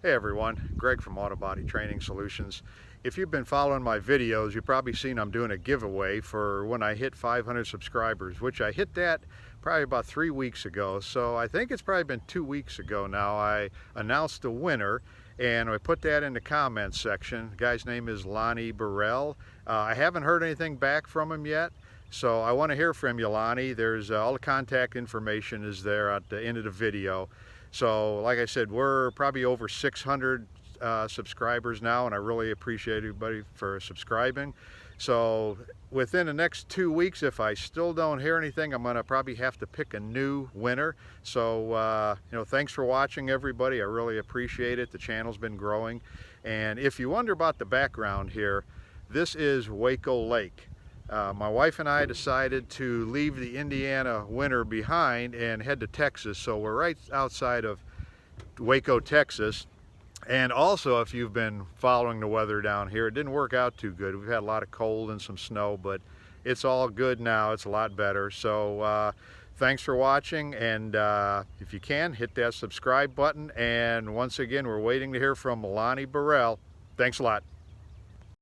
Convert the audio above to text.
Hey everyone, Greg from Auto Body Training Solutions. If you've been following my videos, you've probably seen I'm doing a giveaway for when I hit 500 subscribers, which I hit that probably about 3 weeks ago. So I think it's probably been 2 weeks ago now. I announced the winner and I put that in the comments section. The guy's name is Lonnie Burrell. I haven't heard anything back from him yet. So I want to hear from you, Lonnie. There's all the contact information is there at the end of the video. So like I said, we're probably over 600 subscribers now, and I really appreciate everybody for subscribing. So within the next 2 weeks, if I still don't hear anything, I'm gonna probably have to pick a new winner. So thanks for watching, everybody. I really appreciate it. The channel's been growing. And if you wonder about the background here, this is Waco Lake. My wife and I decided to leave the Indiana winter behind and head to Texas. So we're right outside of Waco, Texas. And also, if you've been following the weather down here, it didn't work out too good. We've had a lot of cold and some snow, but it's all good now. It's a lot better. So thanks for watching. And if you can, hit that subscribe button. And once again, we're waiting to hear from Lonnie Burrell. Thanks a lot.